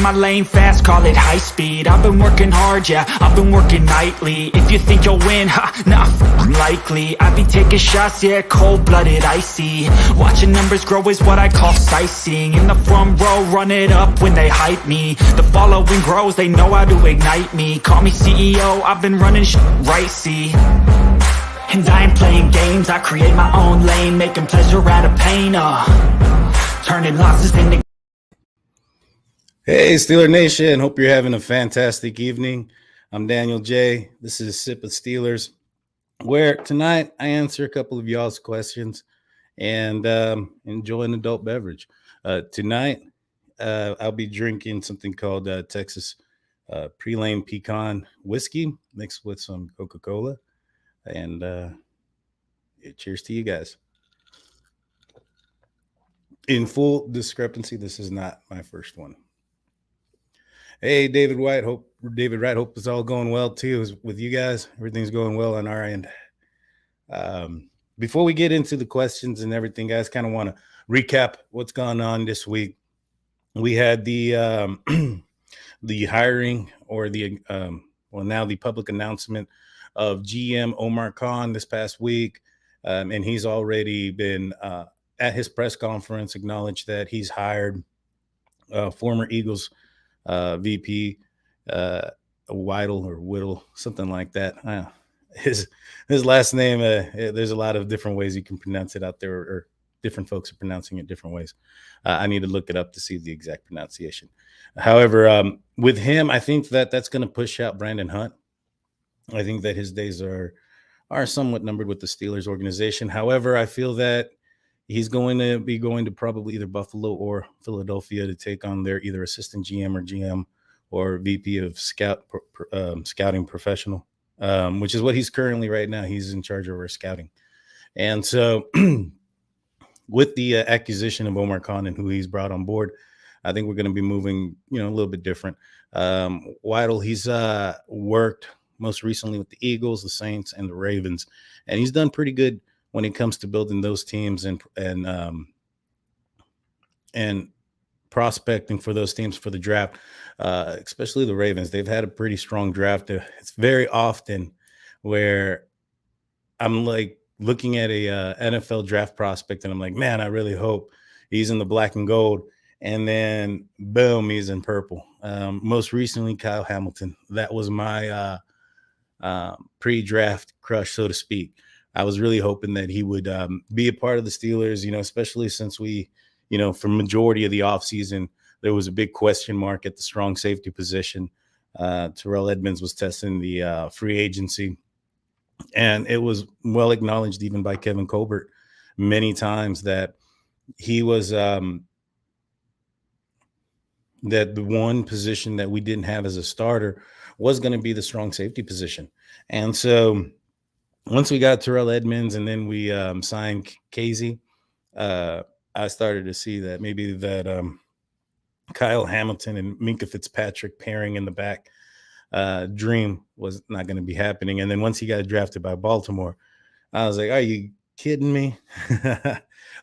my lane fast, call it high speed. I've been working hard, yeah, I've been working nightly. If you think you'll win, nah, likely. I be taking shots, yeah, cold-blooded, icy. Watching numbers grow is what I call sightseeing. In the front row, run it up when they hype me. The following grows, they know how to ignite me. Call me CEO, I've been running right, see. And I ain't playing games, I create my own lane, making pleasure out of pain, turning losses into... Hey, Steeler Nation. Hope you're having a fantastic evening. I'm Daniel J. This is Sip of Steelers, where tonight I answer a couple of y'all's questions and enjoy an adult beverage. Tonight, I'll be drinking something called Texas Pre-Lane Pecan Whiskey mixed with some Coca-Cola. And cheers to you guys. In full discrepancy, this is not my first one. Hey, David Wright, hope it's all going well too with you guys. Everything's going well on our end. Before we get into the questions and everything, guys, kind of want to recap what's gone on this week. We had the the hiring or the now the public announcement of GM Omar Khan this past week, and he's already been at his press conference acknowledged that he's hired former Eagles VP Whittle, something like that. His last name, there's a lot of different ways you can pronounce it out there, or different folks are pronouncing it different ways. I need to look it up to see the exact pronunciation. However, with him, I think that's going to push out Brandon Hunt. I think that his days are somewhat numbered with the Steelers organization. However, I feel that he's going to probably either Buffalo or Philadelphia to take on their either assistant GM or GM or VP of scouting professional, which is what he's currently right now. He's in charge of our scouting. And so with the acquisition of Omar Khan and who he's brought on board, I think we're going to be moving, a little bit different. Whittle, he's worked most recently with the Eagles, the Saints, and the Ravens, and he's done pretty good when it comes to building those teams and prospecting for those teams for the draft, especially the Ravens. They've had a pretty strong draft. It's very often where I'm like looking at a NFL draft prospect and I'm like, man, I really hope he's in the black and gold. And then boom, he's in purple. Most recently, Kyle Hamilton. That was my pre-draft crush, so to speak. I was really hoping that he would be a part of the Steelers, especially since we, for majority of the offseason, there was a big question mark at the strong safety position. Terrell Edmonds was testing the free agency, and it was well acknowledged even by Kevin Colbert many times that he was that the one position that we didn't have as a starter was going to be the strong safety position. And so once we got Terrell Edmonds and then we signed Casey, I started to see that maybe that Kyle Hamilton and Minkah Fitzpatrick pairing in the back dream was not going to be happening. And then once he got drafted by Baltimore, I was like, are you kidding me?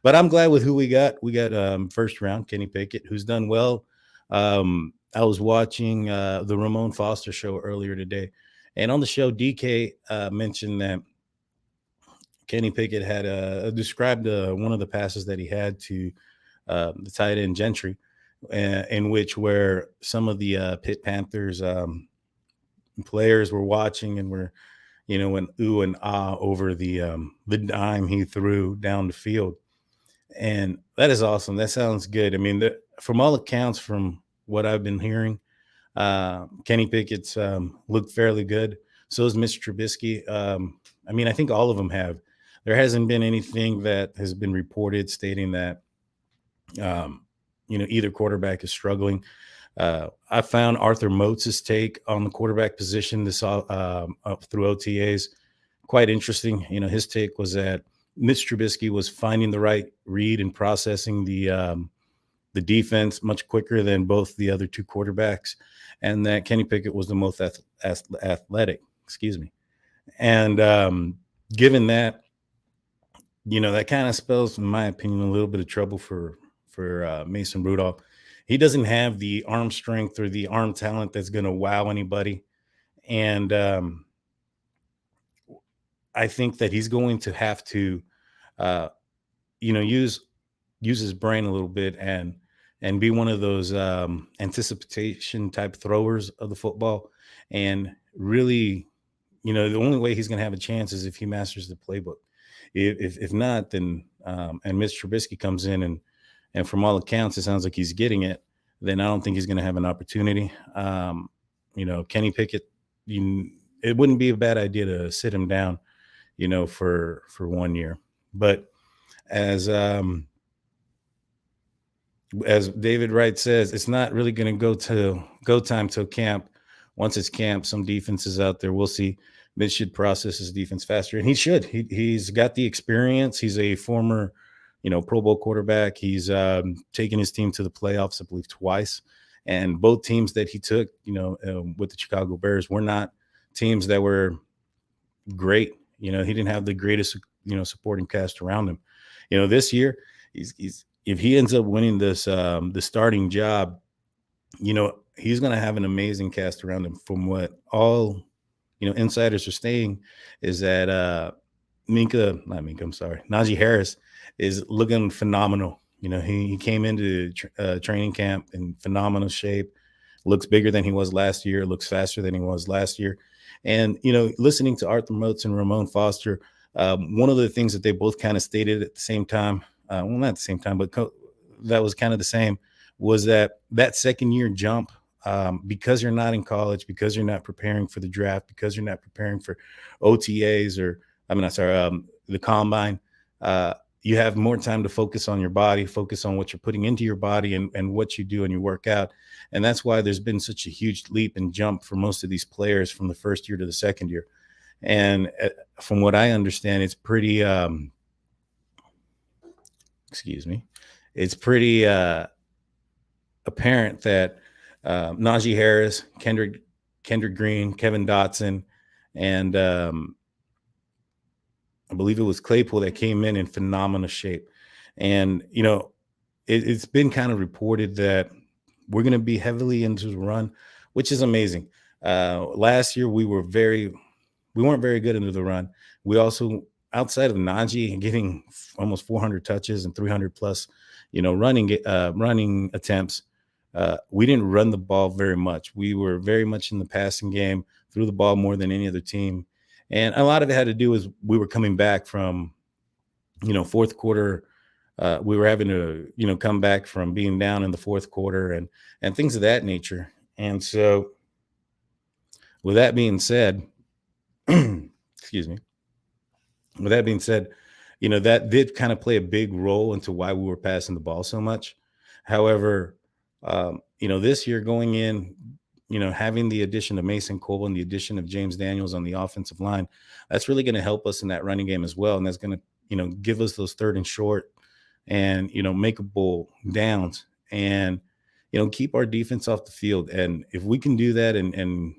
But I'm glad with who we got. We got first round Kenny Picket, who's done well. I was watching the Ramon Foster show earlier today, and on the show, DK mentioned that Kenny Pickett had described one of the passes that he had to the tight end Gentry, in which where some of the Pitt Panthers players were watching and were, went ooh and ah over the dime he threw down the field. And that is awesome. That sounds good. I mean, from all accounts, from what I've been hearing, Kenny Pickett's looked fairly good. So is Mitch Trubisky. I think all of them have. There hasn't been anything that has been reported stating that, either quarterback is struggling. I found Arthur Moats' take on the quarterback position through OTAs quite interesting. His take was that Mitch Trubisky was finding the right read and processing the defense much quicker than both the other two quarterbacks, and that Kenny Pickett was the most athletic. And given that, that kind of spells, in my opinion, a little bit of trouble for Mason Rudolph he doesn't have the arm strength or the arm talent that's going to wow anybody. And I think that he's going to have to, uh, use his brain a little bit and be one of those anticipation type throwers of the football, and really, the only way he's going to have a chance is if he masters the playbook. If not, then and Mitch Trubisky comes in and from all accounts it sounds like he's getting it, then I don't think he's going to have an opportunity. Kenny Pickett, it wouldn't be a bad idea to sit him down, for 1 year. But as David Wright says, it's not really going to go time till camp. Once it's camp, some defenses out there, we'll see. Mitch should process his defense faster, and he should. He's got the experience. He's a former, Pro Bowl quarterback. He's taken his team to the playoffs, I believe, twice. And both teams that he took, with the Chicago Bears, were not teams that were great. He didn't have the greatest, supporting cast around him. This year, he's if he ends up winning this the starting job, he's going to have an amazing cast around him. From what all insiders are saying, is that Najee Harris is looking phenomenal. He came into training camp in phenomenal shape. Looks bigger than he was last year. Looks faster than he was last year. And listening to Arthur Moats and Ramon Foster, one of the things that they both kind of stated at the same time, well, not at the same time, but that was kind of the same, was that second year jump, because you're not in college, because you're not preparing for the draft, because you're not preparing for OTAs the combine, you have more time to focus on your body, focus on what you're putting into your body and what you do and you work out. And that's why there's been such a huge leap and jump for most of these players from the first year to the second year. And from what I understand, it's pretty, it's pretty apparent that Najee Harris, Kendrick Green, Kevin Dotson, and I believe it was Claypool that came in phenomenal shape. And, it's been kind of reported that we're going to be heavily into the run, which is amazing. Last year, we weren't very good into the run. We also, outside of Najee getting almost 400 touches and 300 plus, running attempts, we didn't run the ball very much. We were very much in the passing game, threw the ball more than any other team. And a lot of it had to do with we were coming back from, fourth quarter. We were having to, come back from being down in the fourth quarter and things of that nature. And so with that being said, excuse me. With that being said, that did kind of play a big role into why we were passing the ball so much. However, this year going in, having the addition of Mason Cole and the addition of James Daniels on the offensive line, that's really going to help us in that running game as well. And that's going to, give us those third and short and, makeable downs and, keep our defense off the field. And if we can do that and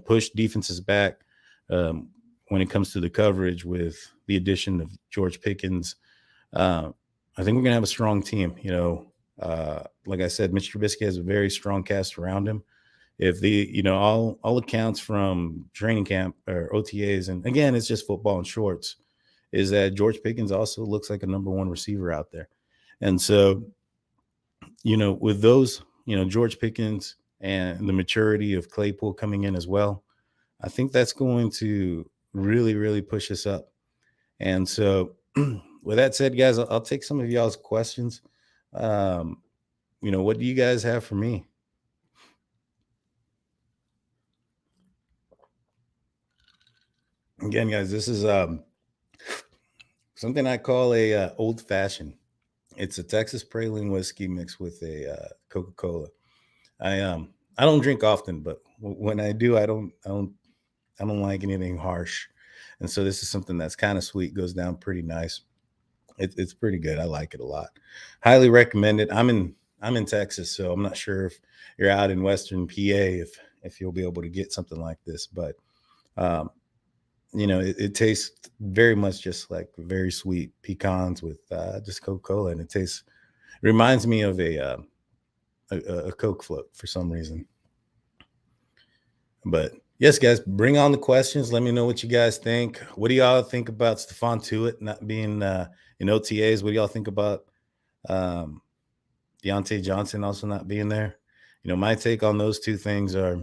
push defenses back when it comes to the coverage with the addition of George Pickens, I think we're going to have a strong team. Like I said, Mitch Trubisky has a very strong cast around him. If all accounts from training camp or OTAs, and again, it's just football and shorts, is that George Pickens also looks like a number one receiver out there. And so, with those, George Pickens and the maturity of Claypool coming in as well, I think that's going to really, really push us up. And so with that said, guys, I'll take some of y'all's questions. What do you guys have for me? Again, guys, this is something I call a old fashioned. It's a Texas praline whiskey mixed with a Coca-Cola. I don't drink often, but when I do, I don't like anything harsh. And so this is something that's kind of sweet, goes down pretty nice. It's pretty good. I like it a lot. Highly recommend it. I'm in Texas, so I'm not sure if you're out in Western PA if you'll be able to get something like this, but it tastes very much just like very sweet pecans with just Coca-Cola, and it reminds me of a a Coke float for some reason. But yes, guys, bring on the questions. Let me know what you guys think. What do y'all think about Stephon Tuitt not being in OTAs? What do y'all think about Diontae Johnson also not being there? My take on those two things are,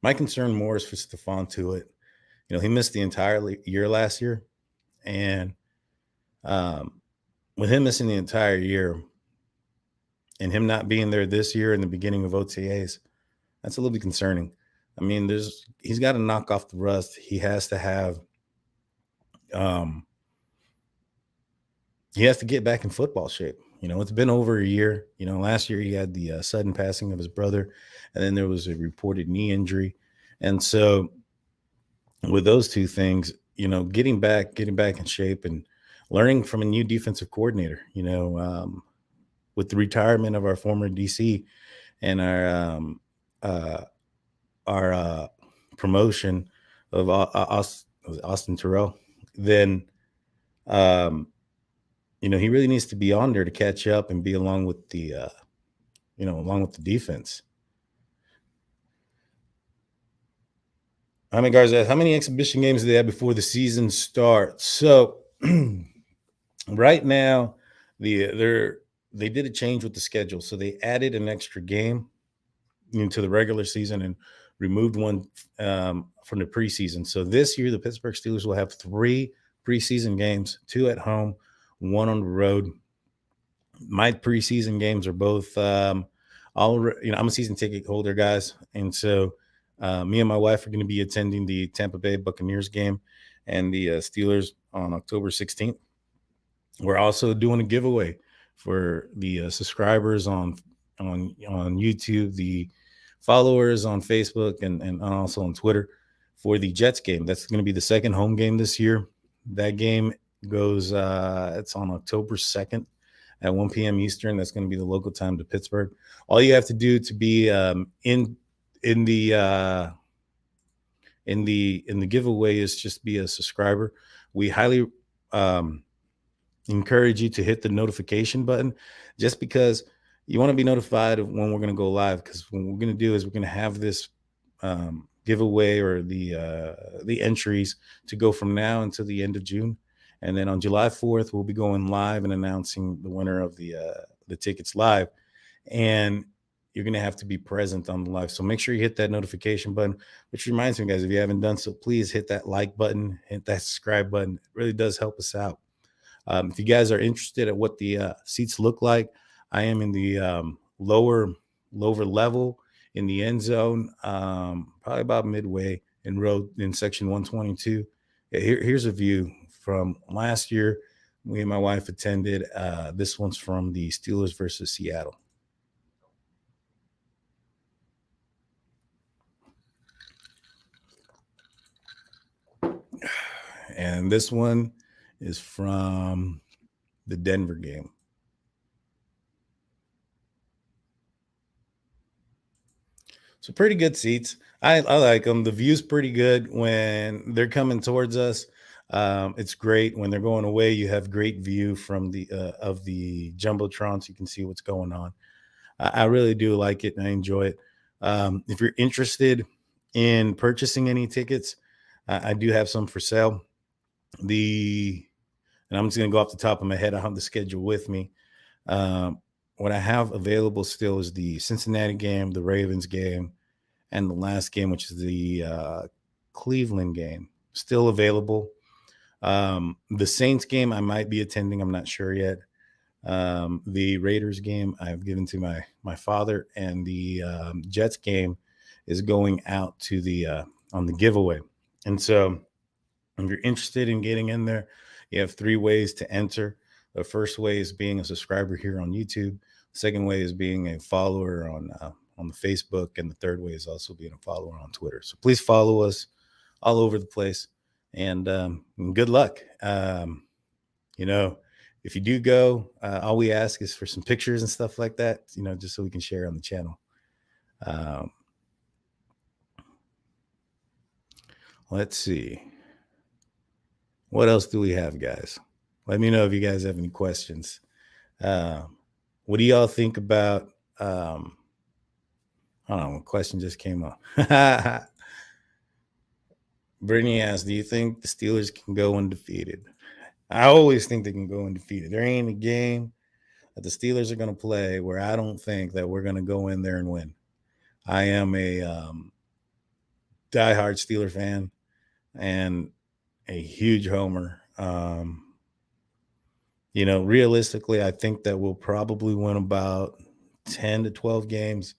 my concern more is for Stephon Tuitt. He missed the entire year last year. And with him missing the entire year and him not being there this year in the beginning of OTAs, that's a little bit concerning. I mean, he's got to knock off the rust. He has to have, he has to get back in football shape. It's been over a year. Last year he had the sudden passing of his brother, and then there was a reported knee injury. And so with those two things, getting back in shape and learning from a new defensive coordinator, with the retirement of our former DC and our promotion of Austin Terrell, then, he really needs to be on there to catch up and be along with the defense. How many exhibition games do they have before the season starts? So right now, they did a change with the schedule. So they added an extra game into the regular season and removed one from the preseason. So this year, the Pittsburgh Steelers will have 3 preseason games, 2 at home, 1 on the road. My preseason games are both I'm a season ticket holder, guys. And so me and my wife are going to be attending the Tampa Bay Buccaneers game and the Steelers on October 16th. We're also doing a giveaway for the subscribers on YouTube, the followers on Facebook, and also on Twitter for the Jets game. That's going to be the second home game this year. That game goes, it's on October 2nd at 1 p.m. Eastern. That's going to be the local time to Pittsburgh. All you have to do to be in the giveaway is just be a subscriber. We highly encourage you to hit the notification button, just because you want to be notified of when we're going to go live. Because what we're going to do is we're going to have this giveaway or the entries to go from now until the end of June. And then on July 4th, we'll be going live and announcing the winner of the tickets live. And you're going to have to be present on the live. So make sure you hit that notification button, which reminds me, guys, if you haven't done so, please hit that like button, hit that subscribe button. It really does help us out. If you guys are interested at what the seats look like, I am in the lower level in the end zone, probably about midway in section 122. Here's a view from last year. Me and my wife attended. This one's from the Steelers versus Seattle. And this one is from the Denver game. So pretty good seats. I like them. The view's pretty good when they're coming towards us. It's great when they're going away. You have great view from the of the jumbotron, so you can see what's going on. I really do like it, and I enjoy it. If you're interested in purchasing any tickets, I do have some for sale. And I'm just going to go off the top of my head. I have the schedule with me. What I have available still is the Cincinnati game, the Ravens game, and the last game, which is the Cleveland game, still available. The Saints game I might be attending. I'm not sure yet. The Raiders game I've given to my father, and the Jets game is going out to the on the giveaway. And so if you're interested in getting in there, you have 3 ways to enter. The first way is being a subscriber here on YouTube. The second way is being a follower on the Facebook. And the third way is also being a follower on Twitter. So please follow us all over the place. And good luck. If you do go, all we ask is for some pictures and stuff like that, just so we can share on the channel. Let's see. What else do we have, guys? Let me know if you guys have any questions. What do y'all think about? I don't know. A question just came up. Brittany asked, "Do you think the Steelers can go undefeated?" I always think they can go undefeated. There ain't a game that the Steelers are going to play where I don't think that we're going to go in there and win. I am a diehard Steeler fan and a huge homer. Realistically, I think that we'll probably win about 10 to 12 games,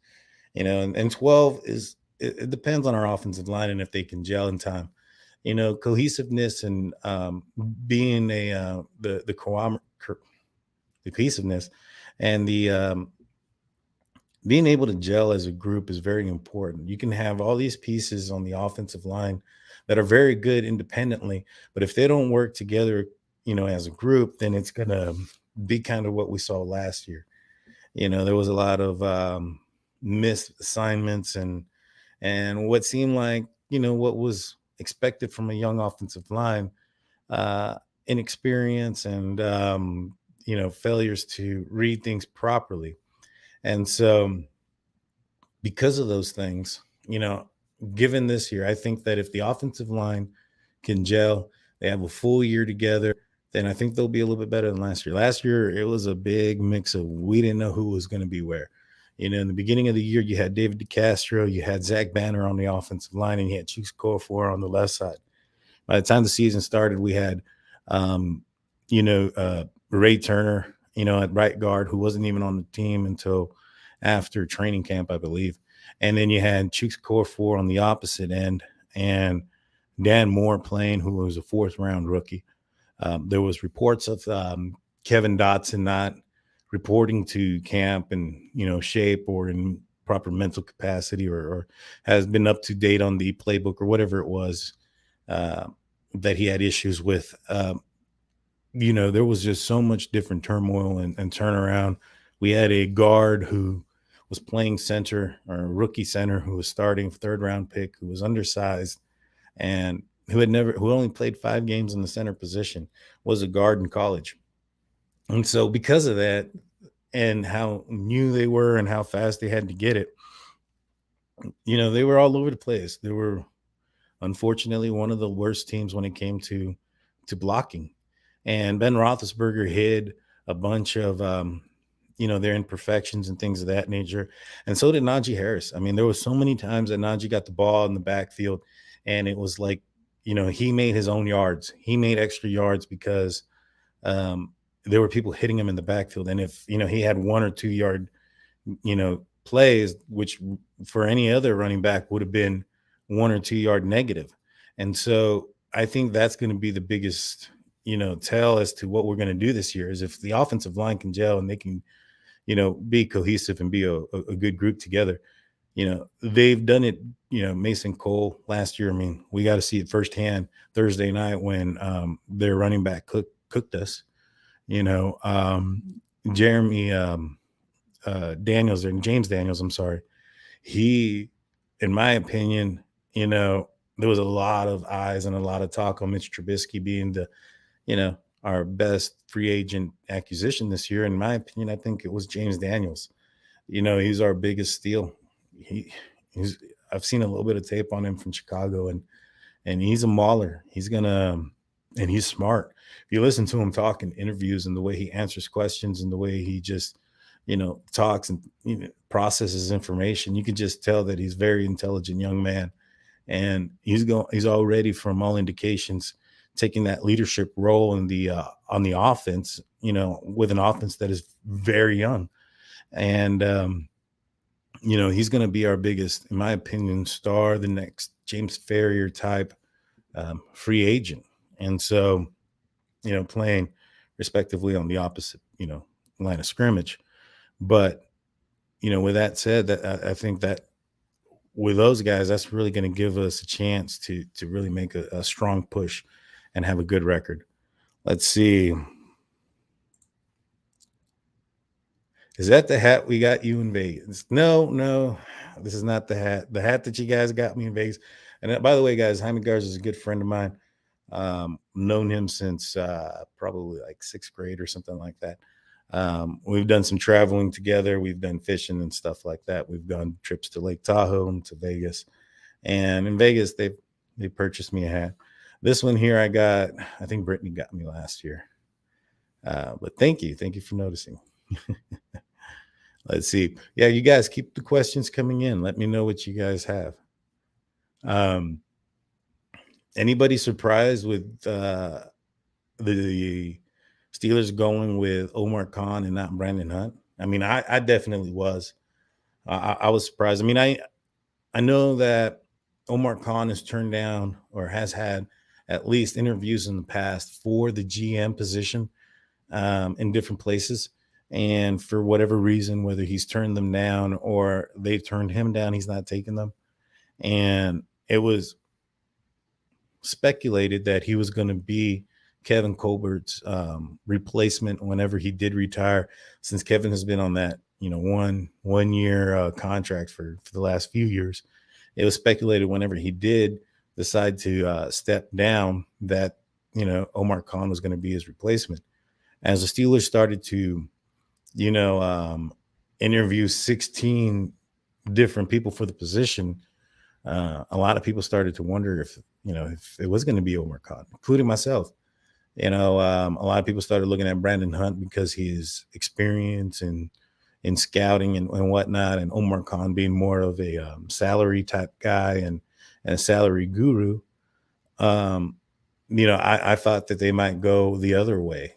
and 12 it depends on our offensive line and if they can gel in time. Cohesiveness and being the cohesiveness and the being able to gel as a group is very important. You can have all these pieces on the offensive line that are very good independently, but if they don't work together, as a group, then it's going to be kind of what we saw last year. There was a lot of missed assignments and what seemed like, what was expected from a young offensive line, inexperience and, failures to read things properly. And so, because of those things, given this year, I think that if the offensive line can gel, they have a full year together, then I think they'll be a little bit better than last year. Last year, it was a big mix of we didn't know who was going to be where. In the beginning of the year, you had David DeCastro, you had Zach Banner on the offensive line, and you had Chuks Okorafor on the left side. By the time the season started, we had, Ray Turner, at right guard, who wasn't even on the team until after training camp, I believe. And then you had Chuks Okorafor on the opposite end and Dan Moore playing, who was a fourth-round rookie. There was reports of Kevin Dotson not reporting to camp in, shape or in proper mental capacity or has been up to date on the playbook or whatever it was that he had issues with. There was just so much different turmoil and turnaround. We had a guard who was playing center, or a rookie center who was starting, third-round pick, who was undersized and who only played 5 games in the center position, was a guard in college. And so because of that and how new they were and how fast they had to get it, they were all over the place. They were unfortunately one of the worst teams when it came to blocking. And Ben Roethlisberger hid a bunch of their imperfections and things of that nature. And so did Najee Harris. I mean, there was so many times that Najee got the ball in the backfield and it was like, he made his own yards. He made extra yards because there were people hitting him in the backfield. And if, he had 1 or 2 yard, plays, which for any other running back would have been 1 or 2 yard negative. And so I think that's going to be the biggest, tell as to what we're going to do this year is if the offensive line can gel and they can, be cohesive and be a good group together. They've done it, Mason Cole last year. I mean, we got to see it firsthand Thursday night when their running back cooked us, Jeremy Daniels and James Daniels. I'm sorry. He, in my opinion, there was a lot of eyes and a lot of talk on Mitch Trubisky being the, our best free agent acquisition this year. In my opinion, I think it was James Daniels. He's our biggest steal. I've seen a little bit of tape on him from Chicago, and he's a mauler. And he's smart. If you listen to him talk in interviews and the way he answers questions and the way he just, talks and processes information, you can just tell that he's a very intelligent young man. And he's already, from all indications, taking that leadership role in the on the offense, with an offense that is very young. And he's going to be our biggest, in my opinion, star, the next James Ferrier type free agent. And so, playing respectively on the opposite, line of scrimmage. But, with that said, that I think that with those guys, that's really going to give us a chance to really make a strong push and have a good record. Let's see. Is that the hat we got you in Vegas? No, this is not the hat. The hat that you guys got me in Vegas. And by the way, guys, Jaime Garza is a good friend of mine. Known him since probably like 6th grade or something like that. We've done some traveling together. We've done fishing and stuff like that. We've gone trips to Lake Tahoe and to Vegas. And in Vegas, they purchased me a hat. This one here, I think Brittany got me last year. But thank you for noticing. Let's see. Yeah, you guys keep the questions coming in. Let me know what you guys have. Anybody surprised with the Steelers going with Omar Khan and not Brandon Hunt? I mean, I definitely was. I was surprised. I mean, I know that Omar Khan has turned down or has had at least interviews in the past for the GM position in different places. And for whatever reason, whether he's turned them down or they've turned him down, he's not taking them. And it was speculated that he was going to be Kevin Colbert's replacement whenever he did retire, since Kevin has been on that, one year contract for the last few years. It was speculated whenever he did decide to step down that, Omar Khan was going to be his replacement. As the Steelers started to, interview 16 different people for the position, a lot of people started to wonder if it was going to be Omar Khan, including myself. A lot of people started looking at Brandon Hunt because his experience in scouting and whatnot, and Omar Khan being more of a salary type guy and a salary guru. I thought that they might go the other way,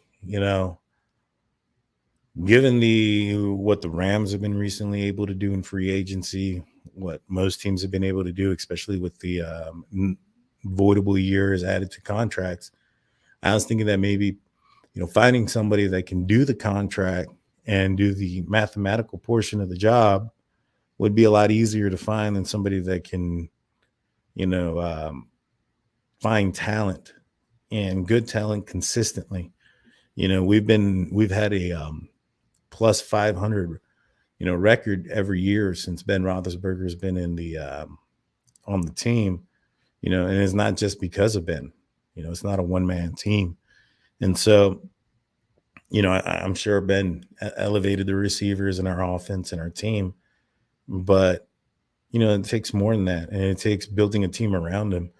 given what the Rams have been recently able to do in free agency, what most teams have been able to do, especially with the voidable years added to contracts. I was thinking that maybe, finding somebody that can do the contract and do the mathematical portion of the job would be a lot easier to find than somebody that can, find talent and good talent consistently. We've had a plus 500, record every year since Ben Roethlisberger has been in the on the team, and it's not just because of Ben. It's not a one-man team. And so, I'm sure Ben elevated the receivers in our offense and our team, but, it takes more than that. And it takes building a team around him.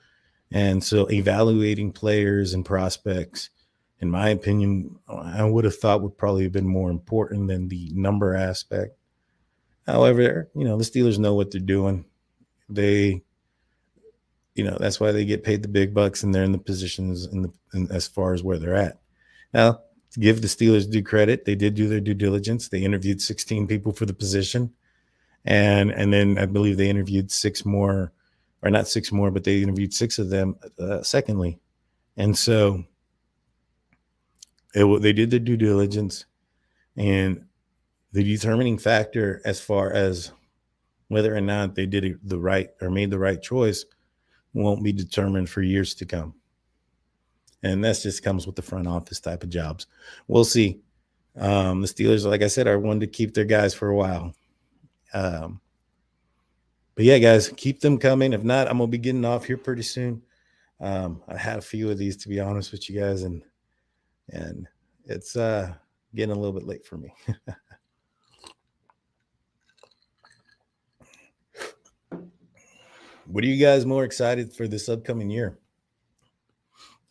And so evaluating players and prospects, in my opinion, I would have thought would probably have been more important than the number aspect. However, the Steelers know what they're doing. They, that's why they get paid the big bucks, and they're in the positions as far as where they're at. Now, to give the Steelers due credit, they did do their due diligence. They interviewed 16 people for the position. And then I believe they interviewed six more, or not six more, but they interviewed six of them secondly. And so they did their due diligence, and the determining factor as far as whether or not they did the right or made the right choice won't be determined for years to come. And that just comes with the front office type of jobs. We'll see. The Steelers, like I said, are one to keep their guys for a while. But yeah, guys, keep them coming. If not, I'm going to be getting off here pretty soon. I had a few of these, to be honest with you guys, and it's getting a little bit late for me. What are you guys more excited for this upcoming year?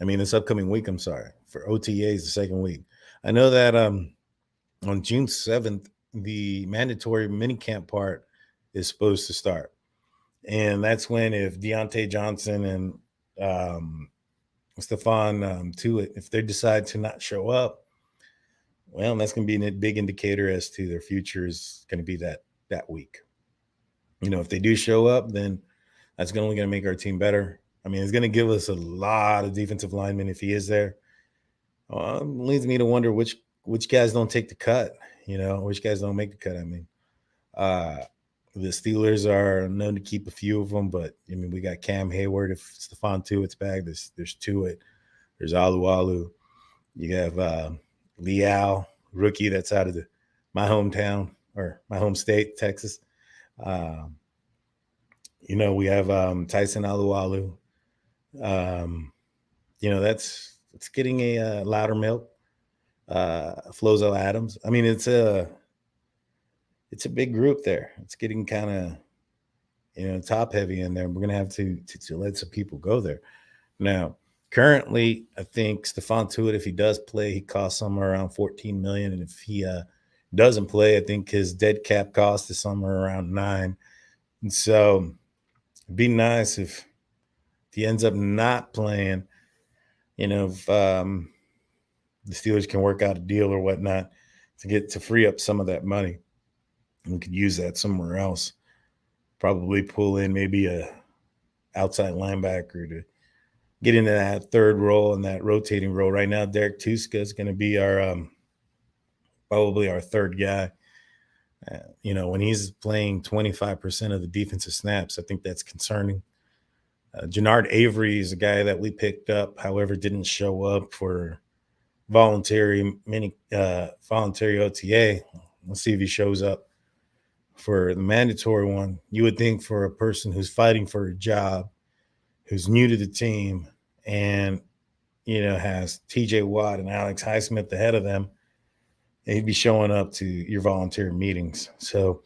I mean, this upcoming week, I'm sorry, for OTAs, the second week. I know that on June 7th, the mandatory minicamp part is supposed to start. And that's when, if Diontae Johnson and Stephon Tuitt, if they decide to not show up, well, that's going to be a big indicator as to their future is going to be that week. If they do show up, then that's only going to make our team better. I mean, it's going to give us a lot of defensive linemen if he is there. Leads me to wonder which guys don't take the cut, which guys don't make the cut. I mean, the Steelers are known to keep a few of them, but I mean, we got Cam Hayward. If Stephon Tuitt's back, there's Tuitt, there's Alualu. You have Leal, rookie that's out of my hometown or my home state, Texas. We have Tyson Alualu. It's getting a louder milk. Flozo Adams. I mean, it's a big group there. It's getting kind of top heavy in there. We're gonna have to let some people go there. Now, currently, I think Stephon Tuitt, if he does play, he costs somewhere around 14 million, and if he doesn't play, I think his dead cap cost is somewhere around 9. And so, it'd be nice if he ends up not playing. If the Steelers can work out a deal or whatnot to free up some of that money, and we could use that somewhere else. Probably pull in maybe a outside linebacker to get into that third role and that rotating role. Right now, Derek Tuska is going to be our probably our third guy. When he's playing 25% of the defensive snaps, I think that's concerning. Jannard Avery is a guy that we picked up, however, didn't show up for voluntary OTA. Let's see if he shows up for the mandatory one. You would think for a person who's fighting for a job, who's new to the team, and has TJ Watt and Alex Highsmith ahead of them, he'd be showing up to your volunteer meetings. So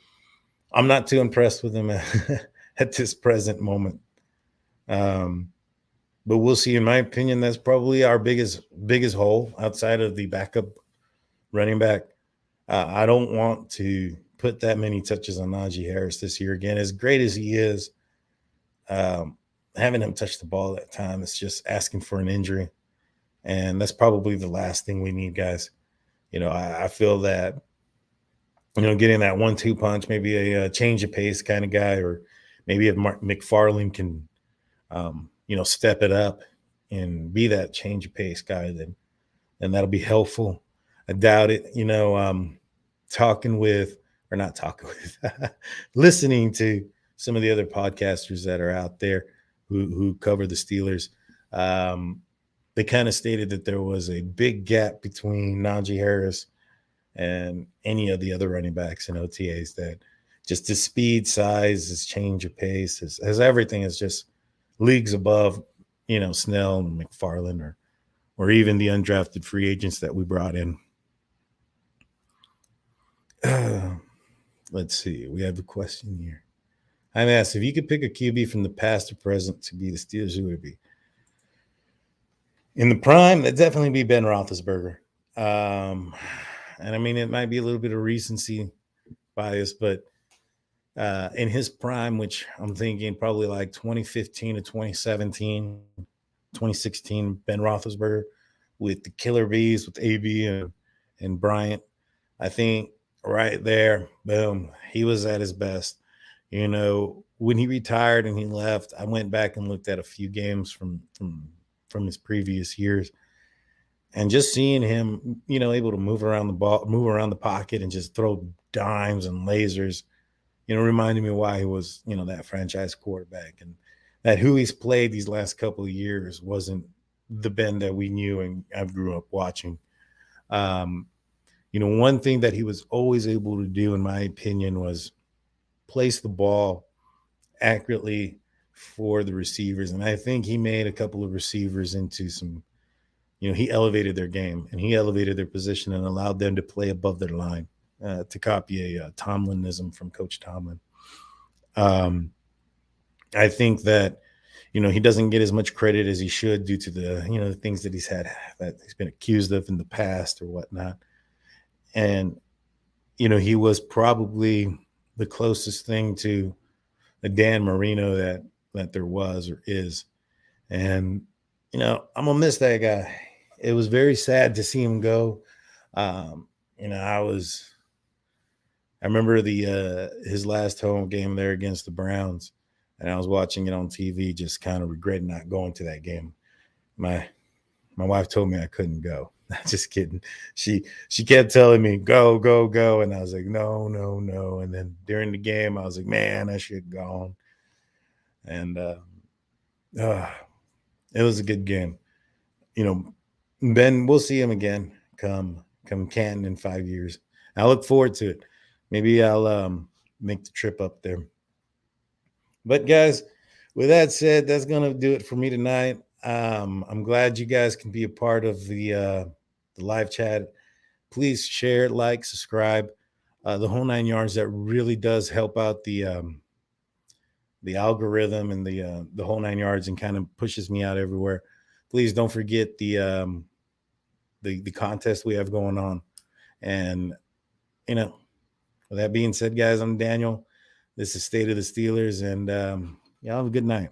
I'm not too impressed with him at this present moment. But we'll see. In my opinion, that's probably our biggest hole outside of the backup running back. I don't want to put that many touches on Najee Harris this year again. As great as he is, having him touch the ball at time is just asking for an injury. And that's probably the last thing we need, guys. I feel that, getting that 1-2 punch, maybe a change of pace kind of guy, or maybe if McFarland can, step it up and be that change of pace guy, then that'll be helpful. I doubt it. Listening to some of the other podcasters that are out there who cover the Steelers, they kind of stated that there was a big gap between Najee Harris and any of the other running backs in OTAs, that just his speed, size, his change of pace, his everything is just leagues above, Snell and McFarland or even the undrafted free agents that we brought in. Let's see. We have a question here. I'm asked, if you could pick a QB from the past or present to be the Steelers, who would it be? In the prime, it'd definitely be Ben Roethlisberger. And I mean, it might be a little bit of recency bias, but in his prime, which I'm thinking probably like 2015 to 2017, 2016, Ben Roethlisberger with the Killer Bees, with AB and Bryant, I think right there, boom, he was at his best. When he retired and he left, I went back and looked at a few games from his previous years, and just seeing him, able to move around the ball, move around the pocket, and just throw dimes and lasers, reminded me why he was, that franchise quarterback, and that who he's played these last couple of years wasn't the Ben that we knew and I grew up watching. One thing that he was always able to do, in my opinion, was place the ball accurately for the receivers. And I think he made a couple of receivers into some, he elevated their game and he elevated their position and allowed them to play above their line, to copy a Tomlinism from Coach Tomlin. I think that, he doesn't get as much credit as he should due to the, the things that he's been accused of in the past or whatnot. And, he was probably the closest thing to a Dan Marino that there was or is. And, I'm going to miss that guy. It was very sad to see him go. I remember his last home game there against the Browns, and I was watching it on TV, just kind of regretting not going to that game. My wife told me I couldn't go. Just kidding. She kept telling me, go, go, go. And I was like, no, no, no. And then during the game, I was like, man, I should have gone. And it was a good game. Ben, we'll see him again come Canton in 5 years. I look forward to it. Maybe I'll make the trip up there. But guys, with that said, that's going to do it for me tonight. I'm glad you guys can be a part of the live chat please share, like, subscribe, the whole 9 yards. That really does help out the algorithm and the whole 9 yards, and kind of pushes me out everywhere. Please don't forget the contest we have going on. And, with that being said, guys, I'm Daniel. This is State of the Steelers, and y'all have a good night.